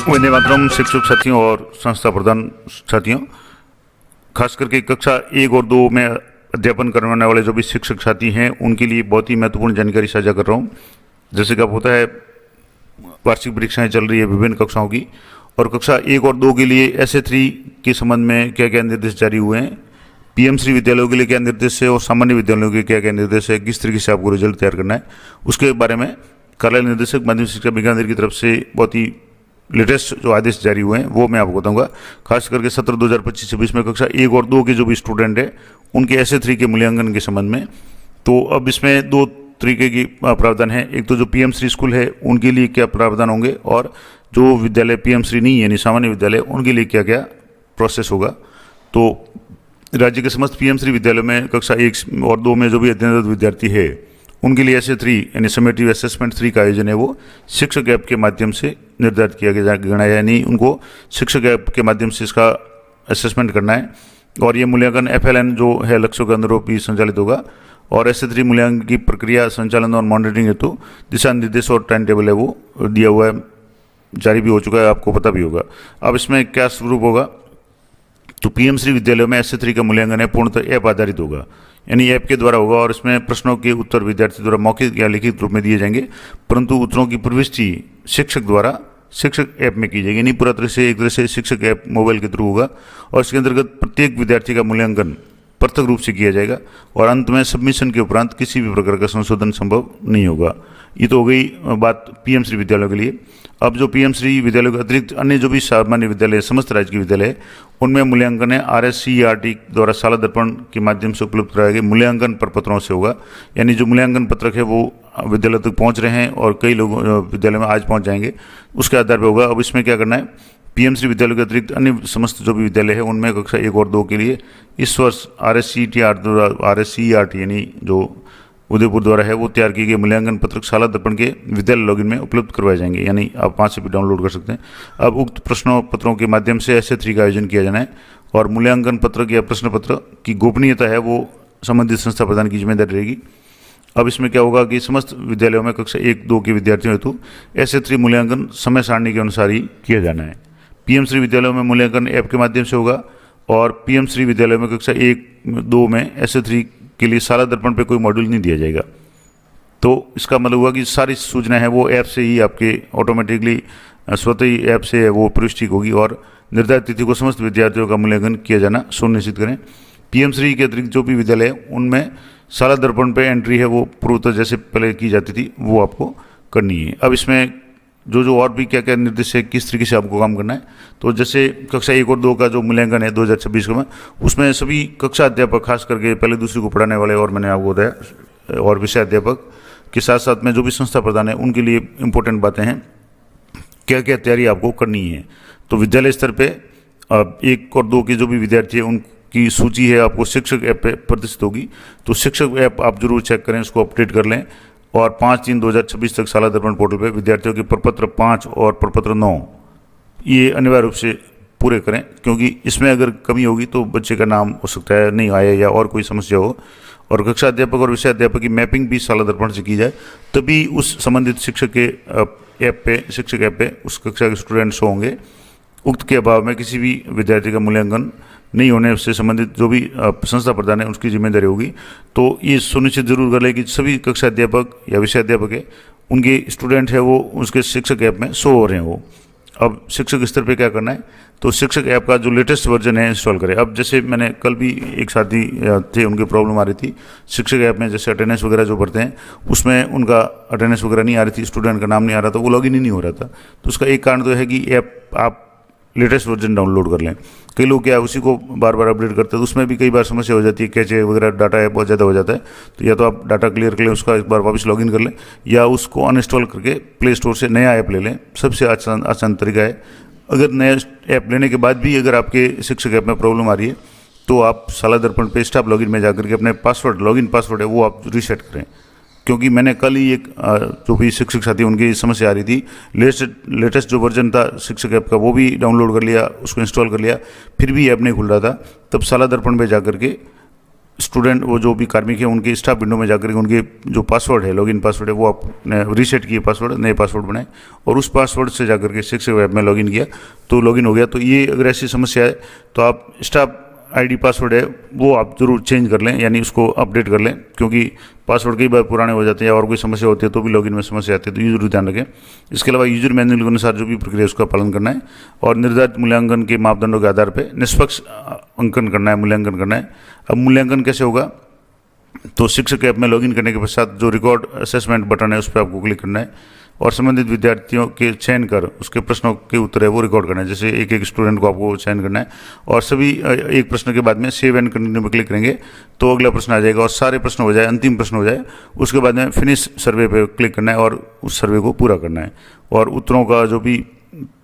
वंदे मातरम। शिक्षक साथियों और संस्था प्रधान साथियों, खास करके कक्षा 1 और 2 में अध्यापन करवाने वाले जो भी शिक्षक साथी हैं उनके लिए बहुत ही महत्वपूर्ण जानकारी साझा कर रहा हूँ। जैसे कि आप होता है, वार्षिक परीक्षाएं चल रही है विभिन्न कक्षाओं की, और कक्षा 1 और 2 के लिए SA3 के संबंध में क्या क्या निर्देश जारी हुए हैं, PM श्री विद्यालयों के लिए क्या निर्देश है और सामान्य विद्यालयों के क्या क्या निर्देश है, किस तरीके से आपको रिजल्ट तैयार करना है, उसके बारे में कार्यालय निदेशक माध्यमिक शिक्षा विज्ञान की तरफ से बहुत ही लेटेस्ट जो आदेश जारी हुए हैं वो मैं आपको बताऊंगा। खास करके सत्र 2025-26 में कक्षा 1 और 2 के जो भी स्टूडेंट है उनके SA3 के मूल्यांकन के संबंध में। तो अब इसमें 2 तरीके की प्रावधान है। एक तो जो PM श्री स्कूल है उनके लिए क्या प्रावधान होंगे, और जो विद्यालय PM श्री नहीं यानी सामान्य विद्यालय उनके लिए क्या क्या प्रोसेस होगा। तो राज्य के समस्त PM श्री विद्यालयों में कक्षा 1 और 2 में जो भी अध्ययनरत विद्यार्थी है उनके लिए SA3 यानी समेटिव असेसमेंट 3 का आयोजन है वो शिक्षक ऐप के माध्यम से निर्धारित किया गया है, यानी उनको शिक्षक ऐप के माध्यम से इसका असेसमेंट करना है। और ये मूल्यांकन FLN जो है लक्ष्यों के अनुरूप ही संचालित होगा, और SA3 मूल्यांकन की प्रक्रिया, संचालन और मॉनिटरिंग हेतु दिशा निर्देश और टाइम टेबल है वो दिया हुआ है, जारी भी हो चुका है, आपको पता भी होगा। अब इसमें क्या स्वरूप होगा, तो PM श्री विद्यालयों में SA3 का मूल्यांकन है पूर्णतः ऐप आधारित होगा, यानी ऐप के द्वारा होगा, और इसमें प्रश्नों के उत्तर विद्यार्थी द्वारा मौखिक या लिखित रूप में दिए जाएंगे, परंतु उत्तरों की प्रविष्टि शिक्षक द्वारा शिक्षक ऐप में की जाएगी। यानी पूरा तरह से एक तरह से शिक्षक ऐप मोबाइल के थ्रू होगा, और इसके अंतर्गत प्रत्येक विद्यार्थी का मूल्यांकन पृथक रूप से किया जाएगा, और अंत में सबमिशन के उपरांत किसी भी प्रकार का संशोधन संभव नहीं होगा। ये तो हो गई बात PM श्री विद्यालयों के लिए। अब जो PM श्री विद्यालयों के अतिरिक्त अन्य जो भी सामान्य विद्यालय, समस्त राज्य के विद्यालय है, उनमें मूल्यांकन है RSCERT द्वारा शाला दर्पण के माध्यम से उपलब्ध कराए गए मूल्यांकन प्रपत्रों से होगा। यानी जो मूल्यांकन पत्रक है वो विद्यालय तक पहुंच रहे हैं और कई लोग विद्यालय में आज पहुंच जाएंगे, उसके आधार पर होगा। अब इसमें क्या करना है, PM श्री विद्यालय के अतिरिक्त अन्य समस्त जो भी विद्यालय है उनमें कक्षा 1 और 2 के लिए इस वर्ष RSCERT यानी जो उदयपुर द्वारा है वो तैयार किए गए मूल्यांकन पत्रक शाला दर्पण के विद्यालय लॉगिन में उपलब्ध करवाए जाएंगे, यानी आप वहाँ से भी डाउनलोड कर सकते हैं। अब उक्त प्रश्नों पत्रों के माध्यम से SA3 का आयोजन किया जाना है, और मूल्यांकन पत्रक या प्रश्न पत्र की गोपनीयता है वो संबंधित संस्था प्रदान की जिम्मेदारी रहेगी। अब इसमें क्या होगा कि समस्त विद्यालयों में कक्षा 1-2 के विद्यार्थियों हेतु SA3 मूल्यांकन समय सारणी के अनुसार ही किया जाना है। PM श्री विद्यालयों में मूल्यांकन ऐप के माध्यम से होगा, और PM श्री विद्यालयों में कक्षा 1-2 में SA3 के लिए शाला दर्पण पे कोई मॉड्यूल नहीं दिया जाएगा। तो इसका मतलब हुआ कि सारी सूचना है वो ऐप से ही आपके ऑटोमेटिकली स्वतः ही ऐप से वो प्रविष्टि होगी, और निर्धारित तिथि को समस्त विद्यार्थियों का मूल्यांकन किया जाना सुनिश्चित करें। PM श्री के अतिरिक्त जो भी विद्यालय है उनमें शाला दर्पण पे एंट्री है वो पूर्वतः जैसे पहले की जाती थी वो आपको करनी है। अब इसमें जो और भी क्या क्या निर्देश है, किस तरीके से आपको काम करना है, तो जैसे कक्षा 1 और 2 का जो मूल्यांकन है 2026 में, उसमें सभी कक्षा अध्यापक, खास करके पहले दूसरी को पढ़ाने वाले, और मैंने आपको बताया, और विषय अध्यापक के साथ साथ में जो भी संस्था प्रधान है उनके लिए इम्पोर्टेंट बातें हैं, क्या क्या तैयारी आपको करनी है। तो विद्यालय स्तर पर 1 और 2 के जो भी विद्यार्थी है उनकी सूची है आपको शिक्षक ऐप पे प्रदर्शित होगी। तो शिक्षक ऐप आप जरूर चेक करें, उसको अपडेट कर लें, और 5/3/2026 तक शाला दर्पण पोर्टल पे विद्यार्थियों के प्रपत्र 5 और प्रपत्र 9 ये अनिवार्य रूप से पूरे करें, क्योंकि इसमें अगर कमी होगी तो बच्चे का नाम हो सकता है नहीं आया या और कोई समस्या हो। और कक्षा अध्यापक और विषय अध्यापक की मैपिंग भी शाला दर्पण से की जाए, तभी उस संबंधित शिक्षक के शिक्षक ऐप पे उस कक्षा के स्टूडेंट शो होंगे। उक्त के अभाव में किसी भी विद्यार्थी का मूल्यांकन नहीं होने से संबंधित जो भी संस्था प्रधान है उसकी जिम्मेदारी होगी। तो ये सुनिश्चित जरूर कर ले कि सभी कक्षा अध्यापक या विषय अध्यापक है उनके स्टूडेंट है वो उसके शिक्षक ऐप में शो हो रहे हैं वो। अब शिक्षक स्तर पे क्या करना है, तो शिक्षक ऐप का जो लेटेस्ट वर्जन है इंस्टॉल करें। अब जैसे मैंने कल भी एक साथी थे, उनकी प्रॉब्लम आ रही थी शिक्षक ऐप में, जैसे अटेंडेंस वगैरह जो भरते हैं उसमें उनका अटेंडेंस वगैरह नहीं आ रही थी, स्टूडेंट का नाम नहीं आ रहा था, वो लॉगिन ही नहीं हो रहा था। तो उसका एक कारण तो है कि ऐप आप लेटेस्ट वर्जन डाउनलोड कर लें। कई लोग क्या उसी को बार बार अपडेट करते हैं, तो उसमें भी कई बार समस्या हो जाती है, कैचे वगैरह डाटा है बहुत ज़्यादा हो जाता है। तो या तो आप डाटा क्लियर कर लें, उसका एक बार वापस लॉगिन कर लें, या उसको अनइंस्टॉल करके प्ले स्टोर से नया ऐप ले लें, सबसे आसान तरीका है। अगर नया ऐप लेने के बाद भी अगर आपके शिक्षक ऐप में प्रॉब्लम आ रही है तो आप शाला दर्पण पे स्टाफ लॉगिन में जाकर के अपने पासवर्ड, लॉगिन पासवर्ड है वो आप रीसेट करें। क्योंकि मैंने कल ही एक जो भी शिक्षक साथी उनकी समस्या आ रही थी, लेटेस्ट जो वर्जन था शिक्षक ऐप का वो भी डाउनलोड कर लिया, उसको इंस्टॉल कर लिया, फिर भी ऐप नहीं खुल रहा था। तब शाला दर्पण पे जाकर के स्टूडेंट वो जो भी कार्मिक है उनके स्टाफ विंडो में जाकर के उनके जो पासवर्ड है, लॉगिन पासवर्ड है, वो आपने रीसेट किए पासवर्ड, नए पासवर्ड बनाए और उस पासवर्ड से जाकर के शिक्षक वेब में लॉगिन किया तो लॉगिन हो गया। तो ये अगर ऐसी समस्या है तो आप स्टाफ आईडी पासवर्ड है वो आप जरूर चेंज कर लें, यानी उसको अपडेट कर लें, क्योंकि पासवर्ड कई बार पुराने हो जाते हैं और कोई समस्या होती है तो भी लॉगिन में समस्या आती है, तो ये जरूर ध्यान रखें। इसके अलावा यूजर मैनुअल के अनुसार जो भी प्रक्रिया है उसका पालन करना है और निर्धारित मूल्यांकन के मापदंडों के आधार पर निष्पक्ष अंकन करना है, मूल्यांकन करना है। अब मूल्यांकन कैसे होगा, तो शिक्षक ऐप में लॉगिन करने के पश्चात जो रिकॉर्ड असेसमेंट बटन है उस पर आपको क्लिक करना है और संबंधित विद्यार्थियों के चयन कर उसके प्रश्नों के उत्तर है वो रिकॉर्ड करना है। जैसे एक एक स्टूडेंट को आपको चयन करना है और सभी एक प्रश्न के बाद में सेव एंड कंटिन्यू में क्लिक करेंगे तो अगला प्रश्न आ जाएगा और सारे प्रश्न हो जाए, अंतिम प्रश्न हो जाए, उसके बाद में फिनिश सर्वे पे क्लिक करना है और उस सर्वे को पूरा करना है और उत्तरों का जो भी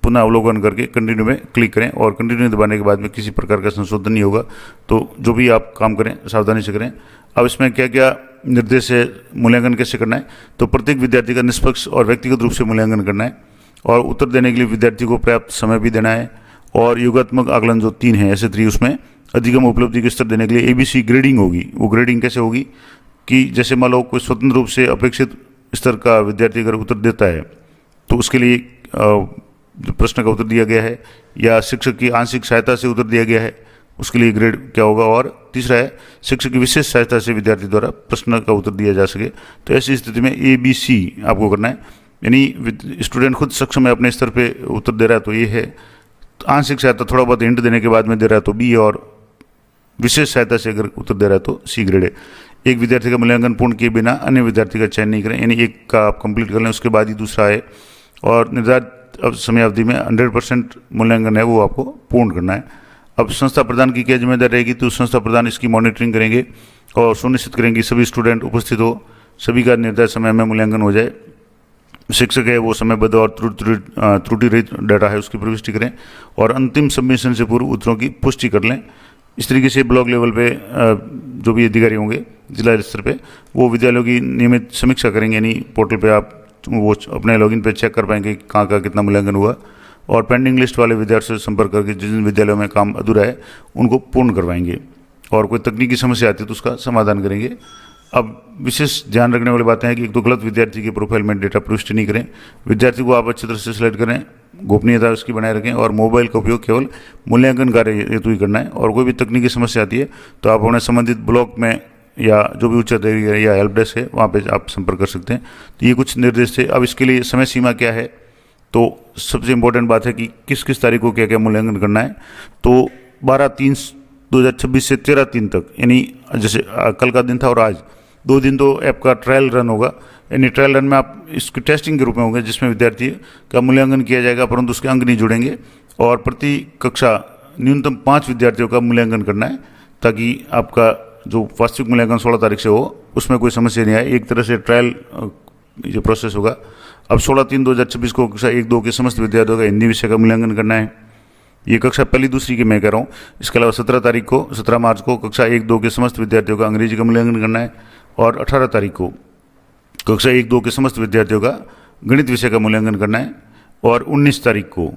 पुनः अवलोकन करके कंटिन्यू में क्लिक करें और कंटिन्यू दबाने के बाद में किसी प्रकार का संशोधन नहीं होगा। तो जो भी आप काम करें सावधानी से करें। अब इसमें क्या क्या निर्देश है, मूल्यांकन कैसे करना है, तो प्रत्येक विद्यार्थी का निष्पक्ष और व्यक्तिगत रूप से मूल्यांकन करना है और उत्तर देने के लिए विद्यार्थी को पर्याप्त समय भी देना है और योगात्मक आकलन जो 3 है ऐसे 3 उसमें अधिगम उपलब्धि के स्तर देने के लिए ABC ग्रेडिंग होगी। वो ग्रेडिंग कैसे होगी कि जैसे मान लो कोई स्वतंत्र रूप से अपेक्षित स्तर का विद्यार्थी अगर उत्तर देता है तो उसके लिए जो प्रश्न का उत्तर दिया गया है या शिक्षक की आंशिक सहायता से उत्तर दिया गया है उसके लिए ग्रेड क्या होगा। और तीसरा है शिक्षक की विशेष सहायता से विद्यार्थी द्वारा प्रश्न का उत्तर दिया जा सके। तो ऐसी स्थिति में ABC आपको करना है, यानी स्टूडेंट खुद सक्षम है अपने स्तर पे उत्तर दे रहा है तो ये है, आंशिक सहायता थोड़ा बहुत हिंट देने के बाद में दे रहा है तो B और विशेष सहायता से अगर उत्तर दे रहा है तो C ग्रेड है। एक विद्यार्थी का मूल्यांकन पूर्ण किए बिना अन्य विद्यार्थी का चयन नहीं करें, यानी एक का आप कंप्लीट कर लें उसके बाद ही दूसरा है और निर्धारित अब समय अवधि में 100% मूल्यांकन है वो आपको पूर्ण करना है। अब संस्था प्रधान की क्या जिम्मेदारी रहेगी, तो संस्था प्रधान इसकी मॉनिटरिंग करेंगे और सुनिश्चित करेंगे कि सभी स्टूडेंट उपस्थित हो, सभी का निर्धारित समय में मूल्यांकन हो जाए। शिक्षक है वो समयबद्ध और त्रुटि रहित डाटा है उसकी प्रविष्टि करें और अंतिम सबमिशन से पूर्व उत्तरों की पुष्टि कर लें। इस तरीके से ब्लॉक लेवल पे जो भी अधिकारी होंगे जिला स्तर पे वो विद्यालयों की नियमित समीक्षा करेंगे, यानी पोर्टल पे आप वो अपने लॉगिन पे चेक कर पाएंगे कहाँ का कितना मूल्यांकन हुआ और पेंडिंग लिस्ट वाले विद्यार्थियों से संपर्क करके जिन विद्यालयों में काम अधूरा है उनको पूर्ण करवाएंगे और कोई तकनीकी समस्या आती है तो उसका समाधान करेंगे। अब विशेष ध्यान रखने वाली बातें हैं कि एक तो गलत विद्यार्थी के प्रोफाइल में डेटा प्रविष्टि नहीं करें, विद्यार्थी को आप अच्छी तरह से सिलेक्ट करें, गोपनीयता उसकी बनाए रखें और मोबाइल का उपयोग केवल मूल्यांकन कार्य हेतु ही करना है। और कोई भी तकनीकी समस्या आती है तो आप अपने संबंधित ब्लॉक में या जो भी उच्च अधिकारी या हेल्प डेस्क है वहाँ पे आप संपर्क कर सकते हैं। तो ये कुछ निर्देश थे। अब इसके लिए समय सीमा क्या है, तो सबसे इम्पोर्टेंट बात है कि किस किस तारीख को क्या क्या मूल्यांकन करना है। तो 12/3/2026 से 13/3 तक, यानी जैसे कल का दिन था और आज 2 दिन तो ऐप का ट्रायल रन होगा, यानी ट्रायल रन में आप इसकी टेस्टिंग के रूप में होंगे जिसमें विद्यार्थी का मूल्यांकन किया जाएगा परंतु उसके अंक नहीं जुड़ेंगे और प्रति कक्षा न्यूनतम 5 विद्यार्थियों का मूल्यांकन करना है ताकि आपका जो वास्तविक मूल्यांकन 16 तारीख से हो उसमें कोई समस्या नहीं आए। एक तरह से ट्रायल जो प्रोसेस होगा। अब 16/3/2026 को कक्षा 1-2 के समस्त विद्यार्थियों का हिंदी विषय का मूल्यांकन करना है। ये कक्षा पहली दूसरी की मैं कह रहा हूँ। इसके अलावा 17 मार्च को कक्षा 1-2 के समस्त विद्यार्थियों का अंग्रेजी का मूल्यांकन करना है और 18 तारीख को कक्षा 1-2 के समस्त विद्यार्थियों का गणित विषय का मूल्यांकन करना है और 19 तारीख को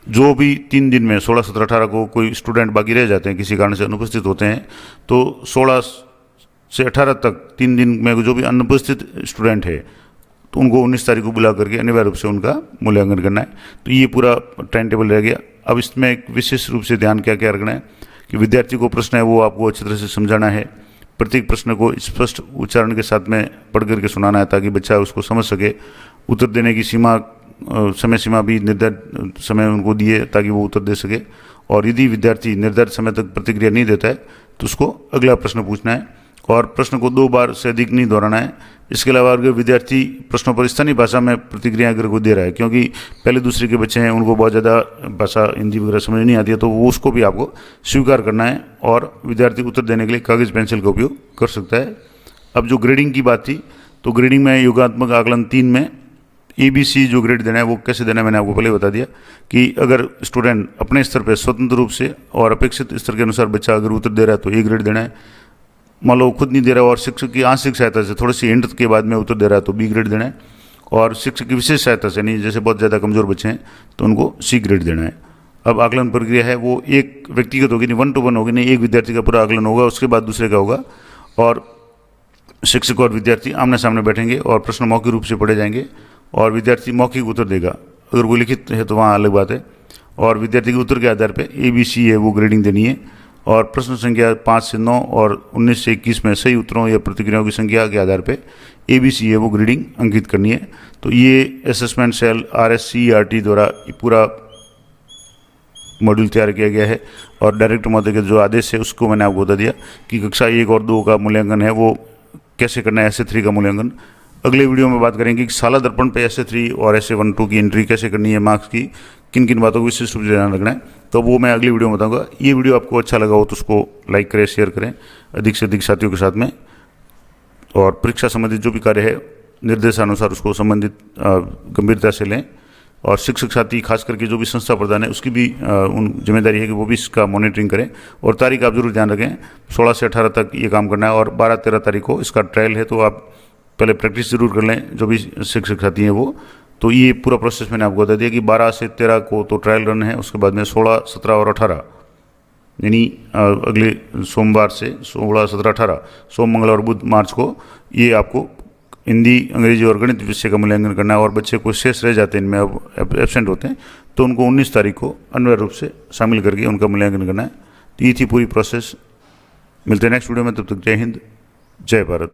जो भी 3 दिन में 16, 17, 18 को कोई स्टूडेंट बाकी रह जाते हैं किसी कारण से अनुपस्थित होते हैं तो 16 से 18 तक 3 दिन में जो भी अनुपस्थित स्टूडेंट है तो उनको 19 तारीख को बुला करके अनिवार्य रूप से उनका मूल्यांकन करना है। तो ये पूरा टाइम टेबल रह गया। अब इसमें एक विशेष रूप से ध्यान क्या क्या रखना है कि विद्यार्थी को प्रश्न है वो आपको अच्छी तरह से समझाना है, प्रत्येक प्रश्न को स्पष्ट उच्चारण के साथ में पढ़ करके सुनाना है ताकि बच्चा उसको समझ सके। उत्तर देने की समय सीमा भी निर्धारित समय उनको दिए ताकि वो उत्तर दे सके और यदि विद्यार्थी निर्धारित समय तक प्रतिक्रिया नहीं देता है तो उसको अगला प्रश्न पूछना है और प्रश्न को 2 बार से अधिक नहीं दोहराना है। इसके अलावा अगर विद्यार्थी प्रश्नों पर स्थानीय भाषा में प्रतिक्रिया अगर को दे रहा है, क्योंकि पहले दूसरे के बच्चे हैं उनको बहुत ज़्यादा भाषा हिंदी वगैरह समझ नहीं आती है, तो वो उसको भी आपको स्वीकार करना है और विद्यार्थी उत्तर देने के लिए कागज़ पेंसिल का उपयोग कर सकता है। अब जो ग्रेडिंग की बात थी तो ग्रेडिंग में योगात्मक आकलन 3 में ABC जो ग्रेड देना है वो कैसे देना है मैंने आपको पहले बता दिया कि अगर स्टूडेंट अपने स्तर पर स्वतंत्र रूप से और अपेक्षित स्तर के अनुसार बच्चा अगर उत्तर दे रहा है तो A ग्रेड देना है। मान लो खुद नहीं दे रहा और शिक्षक की आंशिक सहायता से थोड़ी सी हिंट के बाद में उत्तर दे रहा है तो B ग्रेड देना है और शिक्षक की विशेष सहायता से, नहीं जैसे बहुत ज़्यादा कमज़ोर बच्चे हैं तो उनको C ग्रेड देना है। अब आकलन प्रक्रिया है वो एक व्यक्तिगत होगी, नहीं 1 to 1 होगी, नहीं एक विद्यार्थी का पूरा आकलन होगा, उसके बाद दूसरे का होगा, और शिक्षक और विद्यार्थी आमने सामने बैठेंगे और प्रश्न मौखिक रूप से पढ़े जाएंगे और विद्यार्थी मौखिक उत्तर देगा। अगर वो लिखित है तो वहाँ अलग बात है। और विद्यार्थी के उत्तर के आधार पर ABC है वो ग्रेडिंग देनी है, और प्रश्न संख्या 5 से 9 और 19 से 21 में सही उत्तरों या प्रतिक्रियाओं की संख्या के आधार पर ABC है वो ग्रेडिंग अंकित करनी है। तो ये असेसमेंट सेल RSCERT द्वारा पूरा मॉड्यूल तैयार किया गया है, और डायरेक्टर महोदय के जो आदेश है उसको मैंने आपको बता दिया कि कक्षा 1 और 2 का मूल्यांकन है वो कैसे करना है, SA3 का मूल्यांकन। अगले वीडियो में बात करेंगे कि साला दर्पण पे SA3 और SA1-2 की एंट्री कैसे करनी है, मार्क्स की किन किन बातों को विशेष रूप से ध्यान रखना है, तो वो मैं अगली वीडियो में बताऊंगा। ये वीडियो आपको अच्छा लगा हो तो उसको लाइक करें, शेयर करें अधिक से अधिक साथियों के साथ में, और परीक्षा संबंधित जो भी कार्य है निर्देशानुसार उसको संबंधित गंभीरता से लें, और शिक्षक साथी खास करके जो भी संस्था प्रधान है उसकी भी उन जिम्मेदारी है कि वो भी इसका मॉनिटरिंग करें। और तारीख आप जरूर ध्यान रखें, 16 से 18 तक ये काम करना है, और 12-13 तारीख को इसका ट्रायल है, तो आप पहले प्रैक्टिस जरूर कर लें जो भी शिक्षक साथी हैं वो। तो ये पूरा प्रोसेस मैंने आपको बता दिया कि 12 से 13 को तो ट्रायल रन है, उसके बाद में 16, 17 और 18 यानी अगले सोमवार से 16, 17, 18 सोम, मंगल और बुध, मार्च को ये आपको हिंदी, अंग्रेजी और गणित विषय का मूल्यांकन करना है। और बच्चे को शेष रह जाते हैं, इनमें अब एब्सेंट होते हैं, तो उनको 19 तारीख को अनिवार्य रूप से शामिल करके उनका मूल्यांकन करना है। तो ये थी पूरी प्रोसेस। मिलते हैं नेक्स्ट वीडियो में, तब तक जय हिंद, जय भारत।